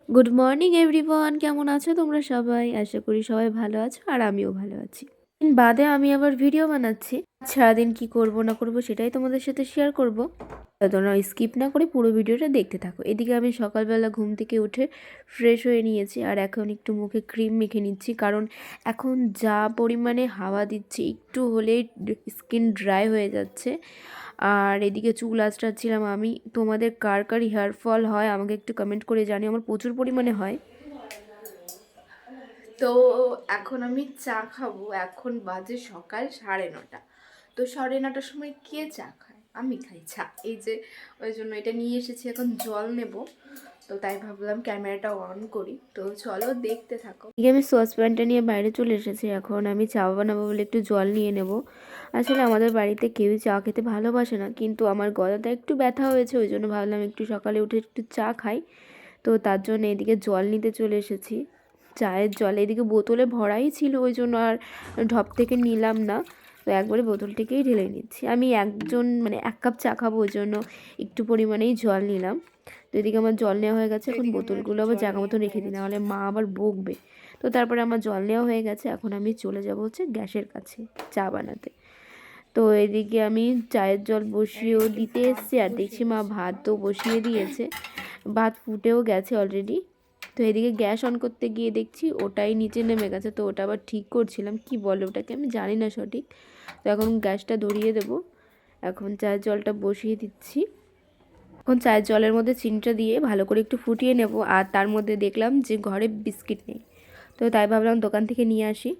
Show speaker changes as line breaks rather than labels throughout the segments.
Good morning everyone, কেমন আছো তোমরা সবাই? আশা করি সবাই ভালো আছো আর আমিও ভালো আছি। দিন বাদে আমি আবার ভিডিও বানাচ্ছি। সারাদিন কি করব না করব সেটাই তোমাদের সাথে শেয়ার করব। তোমরা স্কিপ না করে পুরো ভিডিওটা দেখতে থাকো। এদিকে আমি সকালবেলা ঘুম থেকে উঠে ফ্রেশ হয়ে নিয়েছি আর এখন একটু মুখে ক্রিম মেখে নিচ্ছি, কারণ এখন যা পরিমাণে হাওয়া দিচ্ছে একটু হলেই স্কিন ড্রাই হয়ে যাচ্ছে। আর এদিকে চুল আঁচড়াচ্ছিলাম আমি। তোমাদের কার কার হেয়ার ফল হয় আমাকে একটু কমেন্ট করে জানিও, আমার প্রচুর পরিমাণে হয়। তো এখন আমি চা খাবো। এখন বাজে সকাল 9:30। তো 9:30টার সময় কে চা খায়? আমি খাই চা। এই যে ওই জন্য এটা নিয়ে এসেছি, এখন জল নেব। তো তাই ভাবলাম ক্যামেরাটা অন করি। তো চলো দেখতে থাকো। আমি সসপ্যানটা নিয়ে বাইরে চলে এসেছি। এখন আমি চা বানাবো বলে একটু জল নিয়ে নেব। আসলে আমাদের বাড়িতে কেউই চা খেতে ভালোবাসে না, কিন্তু আমার গলাটা একটু ব্যথা হয়েছে, ওই জন্য ভাবলাম একটু সকালে উঠে একটু চা খাই। তো তার জন্য এদিকে জল নিতে চলে এসেছি। চায়ের জল এদিকে বোতলে ভরাই ছিল, ওই জন্য আর ঢপ থেকে নিলাম না। তো একবারে বোতল থেকেই ঢেলে নিচ্ছি। আমি এক কাপ চা খাবো, ওই জন্য একটু পরিমাণেই জল নিলাম। তো এদিকে আমার জল নেওয়া হয়ে গেছে। এখন বোতলগুলো আবার জায়গা মতো রেখে দিই, নাহলে মা আবার বকবে। তো তারপরে আমার জল নেওয়া হয়ে গেছে। এখন আমি চলে যাব হচ্ছে গ্যাসের কাছে চা বানাতে। তো এদিকে আমি চায়ের জল বসিয়েও দিতে এসছি, আর দেখছি মা ভাতও বসিয়ে দিয়েছে। ভাত ফুটেও গেছে অলরেডি। তো এদিকে গ্যাস অন করতে গিয়ে দেখছি ওটাই নিচে নেমে গেছে। তো ওটা আবার ঠিক করছিলাম, কি বলে ওটাকে আমি জানি না সঠিক। তো এখন গ্যাসটা ধরিয়ে দেব। এখন চায়ের জলটা বসিয়ে দিচ্ছি। এখন চায়ের জলের মধ্যে চিনিটা দিয়ে ভালো করে একটু ফুটিয়ে নেব। আর তার মধ্যে দেখলাম যে ঘরে বিস্কিট নেই, তো তাই ভাবলাম দোকান থেকে নিয়ে আসি।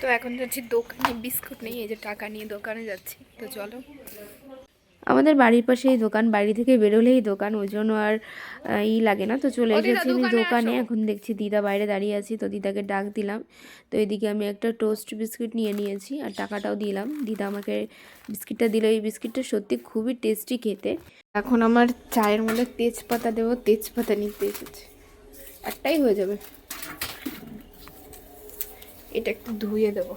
তো এখন যাচ্ছি দোকানে, বিস্কুট নেই, এই যে টাকা নিয়ে দোকানে যাচ্ছি। তো চলো। আমাদের বাড়ির পাশেই দোকান, বাড়ি থেকে বেরোলেই দোকান, ওই জন্য আর লাগে না। তো চলে এসেছি আমি দোকানে। এখন দেখছি দিদা বাইরে দাঁড়িয়ে আছি, তো দিদাকে ডাক দিলাম। তো এদিকে আমি একটা টোস্ট বিস্কিট নিয়ে নিয়েছি আর টাকাটাও দিলাম। দিদা আমাকে বিস্কিটটা দিল। এই বিস্কিটটা সত্যি খুবই টেস্টি খেতে। এখন আমার চায়ের মধ্যে তেজপাতা দেবো, তেজপাতা নিতে এসেছি। একটাই হয়ে যাবে। এটা একটু ধুয়ে দেবো।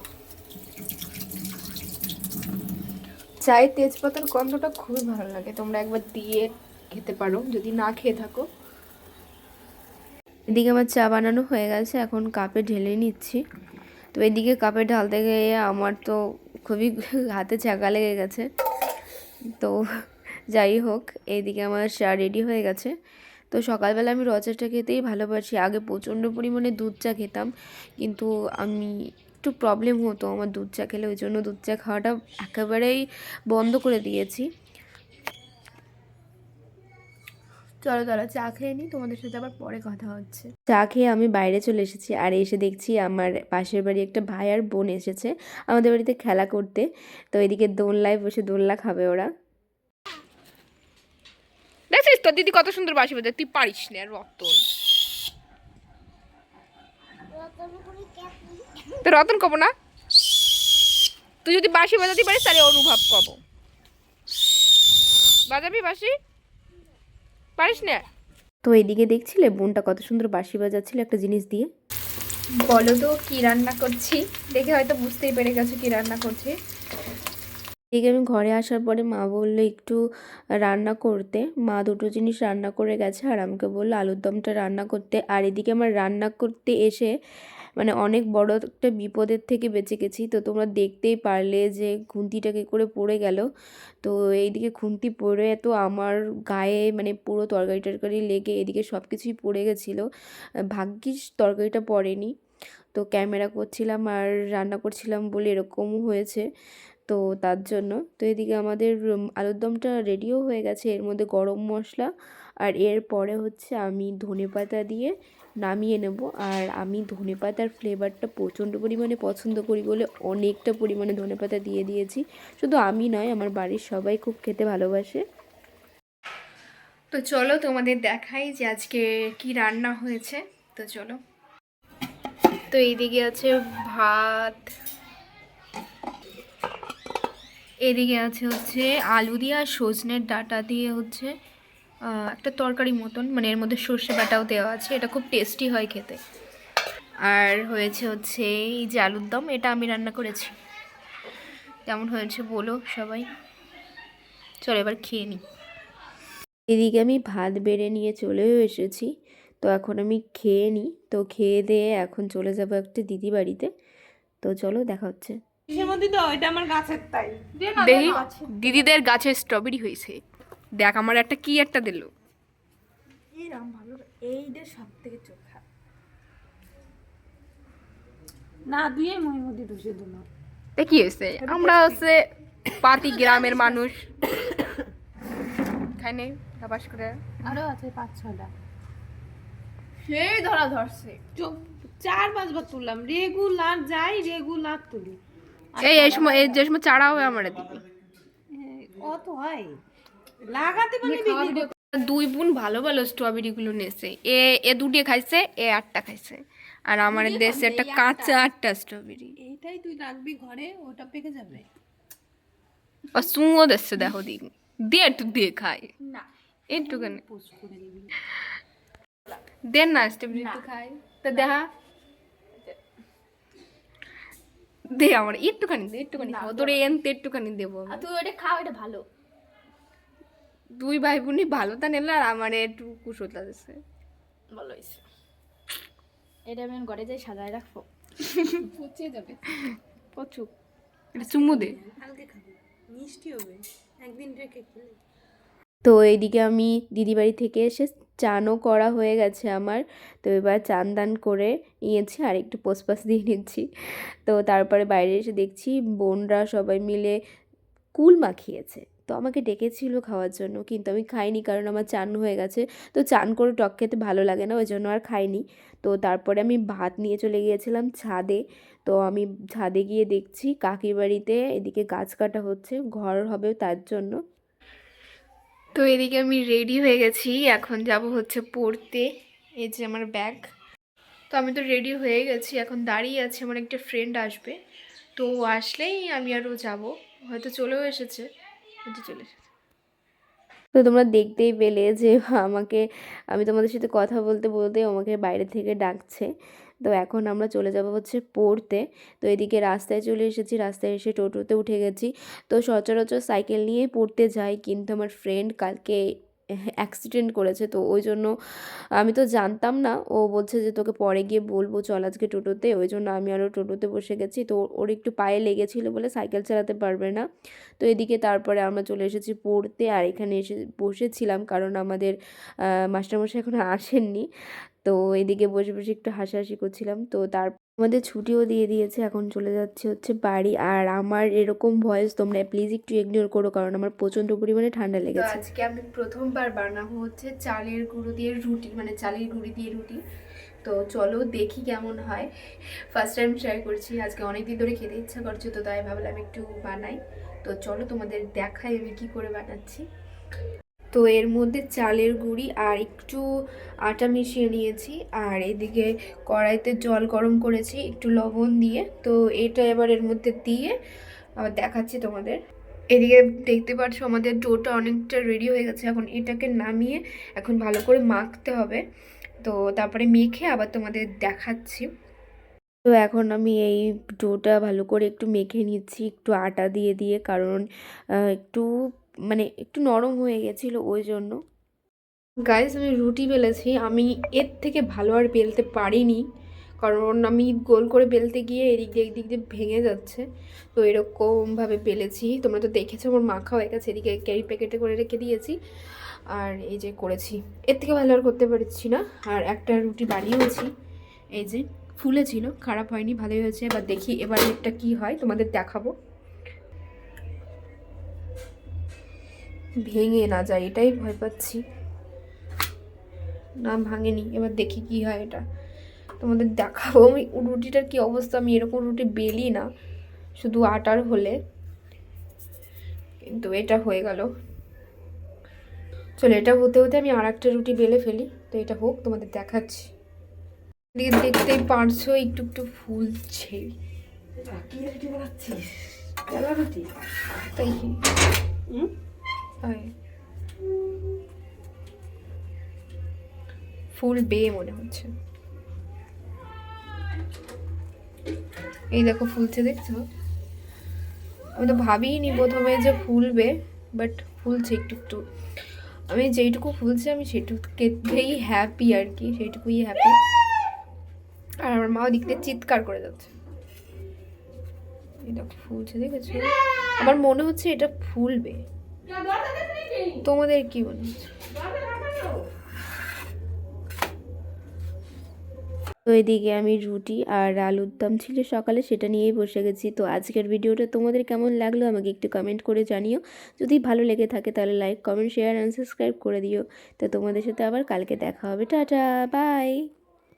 চায়ের তেজপাতার গন্ধটা খুবই ভালো লাগে, তোমরা একবার দিয়ে খেতে পারো যদি না খেয়ে থাকো। এদিকে আমার চা বানানো হয়ে গেছে, এখন কাপে ঢেলে নিচ্ছি। তো এদিকে কাপে ঢালতে গিয়ে আমার তো খুবই হাতে ছ্যাঁকা লেগে গেছে। তো যাই হোক, এইদিকে আমার চা রেডি হয়ে গেছে। তো সকালবেলা আমি র চাটা খেতেই ভালোবাসি। আগে প্রচণ্ড পরিমাণে দুধ চা খেতাম, কিন্তু আমি একটু প্রবলেম হতো আমার দুধ চা খেলে, ওই জন্য দুধ চা খাওয়াটা একেবারেই বন্ধ করে দিয়েছি। চলো চলো চা খেয়ে নিই, তোমাদের সাথে আবার পরে কথা হচ্ছে। চা খেয়ে আমি বাইরে চলে এসেছি, আর এসে দেখছি আমার পাশের বাড়ি একটা ভাই আর বোন এসেছে আমাদের বাড়িতে খেলা করতে। তো এদিকে দোলনায় বসে দোলনা খাবে ওরা। দেখছিস তোর দিদি কত সুন্দর বাঁশি বাজায়, তুই পারিস না রতন। তো রতন কব না, তুই যদি বাঁশি বাজাতে পারিস তাহলে অনুভব কব। বাজাবি বাঁশি? পারিস না? তো এইদিকে দেখছিলে বোনটা কত সুন্দর বাঁশি বাজাচ্ছিল একটা জিনিস দিয়ে। বলো তো কি রান্না করছি, দেখে হয়তো বুঝতেই পেরে গেছো কি রান্না করছি। এদিকে আমি ঘরে আসার পরে মা বললো একটু রান্না করতে। মা দুটো জিনিস রান্না করে গেছে, আর আমাকে বললো আলুর দমটা রান্না করতে। আর এদিকে আমার রান্না করতে এসে অনেক বড় একটা বিপদের থেকে বেঁচে গেছি। তো তোমরা দেখতেই পারলে যে খুন্তিটা কী করে পড়ে গেল। তো এইদিকে খুন্তি পড়ে তো আমার গায়ে পুরো তরকারি টরকারি লেগে এদিকে সব কিছুই পড়ে গেছিলো। ভাগ্যিস তরকারিটা পড়েনি। তো ক্যামেরা করছিলাম আর রান্না করছিলাম বলে এরকমও হয়েছে। তো তার জন্য তো এদিকে আমাদের আলুর দমটা রেডিও হয়ে গেছে। এর মধ্যে গরম মশলা, আর এরপরে হচ্ছে আমি ধনেপাতা দিয়ে নামিয়ে নেব। আর আমি ধনেপাতার ফ্লেভারটা প্রচণ্ড পরিমাণে পছন্দ করি বলে অনেকটা পরিমাণে ধনেপাতা দিয়ে দিয়েছি। শুধু আমি নয়, আমার বাড়ির সবাই খুব খেতে ভালোবাসে। তো চলো তোমাদের দেখাই যে আজকে কি রান্না হয়েছে। তো চলো। তো এইদিকে আছে ভাত, এদিকে আছে হচ্ছে আলু দিয়ে আর সজনের ডাঁটা দিয়ে হচ্ছে একটা তরকারি মতন, এর মধ্যে সর্ষে বাটাও দেওয়া আছে, এটা খুব টেস্টি হয় খেতে। আর হয়েছে হচ্ছে এই যে আলুর দম, এটা আমি রান্না করেছি। কেমন হয়েছে বলো সবাই। চলো এবার খেয়ে নিই। এদিকে আমি ভাত বেড়ে নিয়ে চলেও এসেছি।
তো এখন আমি খেয়ে নিই, তো খেয়ে দিয়ে এখন চলে যাব একটা দিদি বাড়িতে। তো চলো দেখা হচ্ছে।
দেখি দিদিদের গাছে স্ট্রবেরি হয়েছে। দেখ আমার একটা কি একটা দিল।
এইটা সব থেকে চোখা
না দিয়ে মই মধ্যে ঢুসে দিল।
তা কি হয়েছে, আমরা হচ্ছে পাতি গ্রামের মানুষ, খাই নেই বাস করে।
আরো আছে 5-6টা।
সেই ধরা ধরছে।
4-5 বার তুললাম, রেগুলার যাই রেগুলার তুলি।
এই সময় এই যে সময় চারা হয় আমার দিবি।
অত হয় লাগাতে পারলে বিক্রি করতে।
দুই বোন ভালো ভালো স্ট্রবেরি গুলো নিয়েছে। এ এ দুটি খাইছে, এ 8টা খাইছে, আর আমার দেশে একটা কাঁচা 8টা স্ট্রবেরি।
এইটাই তুই রাখবি ঘরে, ওটা পেকে যাবে।
আর সুও দিচ্ছে দেখো দিন দিয়ে একটু দিয়ে খাই না একটুখানি
পোস্ট করে দিবি।
দেন না স্ট্রবেরি একটু খাই তো দেখা দে আমার একটুখানি খাও তোর এনতে একটুখানি দেবো।
তুই ওটা খাও, এটা ভালো।
দুই ভাই বোনই ভালো তা নিল আর আমার একটু কুশোতা দিচ্ছে।
ভালো হয়েছে। এটা আমি ঘরে যাই সাজায় রাখবো,
পচে যাবে।
কচু এটা চুমু দে।
কালকে খাবি, মিষ্টি হবে একদিন রেখে খেলে।
তো এইদিকে আমি দিদি বাড়ি থেকে এসে চানও করা হয়ে গেছে আমার। তো এবার চান দান করে নিয়েছি আর একটু পোসপাস দিয়ে নিচ্ছি। তো তারপরে বাইরে এসে দেখছি বোনরা সবাই মিলে কুল মাখিয়েছে। তো আমাকে ডেকেছিল খাওয়ার জন্য, কিন্তু আমি খাইনি কারণ আমার চান হয়ে গেছে। তো চান করে টক খেতে ভালো লাগে না, ওই জন্য আর খাইনি। তো তারপরে আমি ভাত নিয়ে চলে গিয়েছিলাম ছাদে। তো আমি ছাদে গিয়ে দেখছি কাকির বাড়িতে এদিকে গাছ কাটা হচ্ছে, ঘর হবে তার জন্য।
তো এদিকে আমি রেডি হয়ে গেছি, এখন যাব হচ্ছে পড়তে। এই যে আমার ব্যাগ। তো আমি তো রেডি হয়ে গেছি, এখন দাঁড়িয়ে আছি, আমার একটা ফ্রেন্ড আসবে। তো আসলেই আমি আরও যাব, হয়তো চলেও এসেছে, হয়তো চলে এসেছে।
তো তোমরা দেখতেই পেলে যে আমি তোমাদের সাথে কথা বলতে বলতে আমাকে বাইরে থেকে ডাকছে। তো এখন আমরা চলে যাব হচ্ছে পড়তে। তো এদিকে রাস্তায় চলে এসেছি, রাস্তায় এসে টোটোতে উঠে গেছি। তো সচরাচর সাইকেল নিয়েই পড়তে যাই, কিন্তু আমার ফ্রেন্ড কালকে অ্যাক্সিডেন্ট করেছে, তো ওই জন্য আমি তো জানতাম না। ও বলছে যে তোকে পরে গিয়ে বলবো, চল আজকে টোটোতে। ওই জন্য আমি আরও টোটোতে বসে গেছি। তো ওর একটু পায়ে লেগেছিলো বলে সাইকেল চালাতে পারবে না। তো এদিকে তারপরে আমরা চলে এসেছি পড়তে, আর এখানে এসে বসেছিলাম কারণ আমাদের মাস্টারমশাই এখনো আসেননি। তো এদিকে বসে বসে একটু হাসাহাসি করছিলাম। তো আমাদের ছুটিও দিয়ে দিয়েছে, এখন চলে যাচ্ছে হচ্ছে বাড়ি। আর আমার এরকম ভয়েস তোমরা প্লিজ একটু ইগনোর করো, কারণ আমার প্রচণ্ড পরিমাণে ঠান্ডা লেগেছে।
আজকে আমি প্রথমবার বানাবো হচ্ছে চালের গুঁড়ো দিয়ে রুটি, মানে চালের গুঁড়ি দিয়ে রুটি। তো চলো দেখি কেমন হয়। ফার্স্ট টাইম ট্রাই করছি, আজকে অনেক দিন ধরে খেতে ইচ্ছা করছে, তো তাই ভাবলাম একটু বানাই। তো চলো তোমাদের দেখাই আমি কি করে বানাচ্ছি। তো এর মধ্যে চালের গুঁড়ি আর একটু আটা মিশিয়ে নিয়েছি, আর এদিকে কড়াইতে জল গরম করেছি একটু লবণ দিয়ে। তো এটা এবার এর মধ্যে দিয়ে আবার দেখাচ্ছি তোমাদের। এদিকে দেখতে পাচ্ছ আমাদের ডোটা অনেকটা রেডি হয়ে গেছে, এখন এটাকে নামিয়ে এখন ভালো করে মাখতে হবে। তো তারপরে মেখে আবার তোমাদের দেখাচ্ছি।
তো এখন আমি এই ডোটা ভালো করে একটু মেখে নিচ্ছি একটু আটা দিয়ে দিয়ে, কারণ একটু একটু নরম হয়ে গেছিলো ওই জন্য।
গাইস আমি রুটি বেলেছি, আমি এর থেকে ভালো আর বেলতে পারিনি, কারণ আমি গোল করে বেলতে গিয়ে এদিক দিয়ে ভেঙে যাচ্ছে। তো এরকমভাবে বেলেছি, তোমরা তো দেখেছো আমার মাখা হয়ে গেছে, এদিকে ক্যারি প্যাকেটে করে রেখে দিয়েছি। আর এই যে করেছি, এর থেকে ভালো আর করতে পারছি না। আর একটা রুটি বানিয়েওছি, এই যে ফুলেছিল, খারাপ হয়নি, ভালোই হয়েছে। এবার দেখি এবার একটা কি হয় তোমাদের দেখাবো, ভেঙে না যায় এটাই ভয় পাচ্ছি। না ভাঙেনি, এবার দেখি কি হয়, এটা তোমাদের দেখাবো। আমি রুটিটার কি অবস্থা, আমি এরকম রুটি বেলি না শুধু আটার হলে, কিন্তু এটা হয়ে গেল। চলো এটা হতে হতে আমি আর একটা রুটি বেলে ফেলি। তো এটা হোক, তোমাদের দেখাচ্ছি। দেখতেই পারছো একটু একটু ফুলছে। তাই ফুল বেয়ে মনে হচ্ছে। এই দেখো ফুলছে, দেখছো? আমি তো ভাবিনি প্রথমে যে ফুলবে, বাট ফুলছে একটু একটু। আমি যেইটুকু ফুলছে আমি সেটুকুতেই হ্যাপি আর কি, সেইটুকুই হ্যাপি। আর আমার মা ওদিক দিয়ে চিৎকার করে যাচ্ছে। এটা ফুলছে দেখেছো? আমার মনে হচ্ছে এটা ফুলবে। তোমাদের কি মনে হচ্ছে?
তো এদিকে আমি রুটি আর আলুর দম ছিল সকালে, সেটা নিয়েই বসে গেছি। তো আজকের ভিডিওটা তোমাদের কেমন লাগলো আমাকে একটু কমেন্ট করে জানিও। যদি ভালো লেগে থাকে তাহলে like, comment, share and subscribe করে দিও। তো তোমাদের সাথে আবার কালকে দেখা হবে। Tata, by.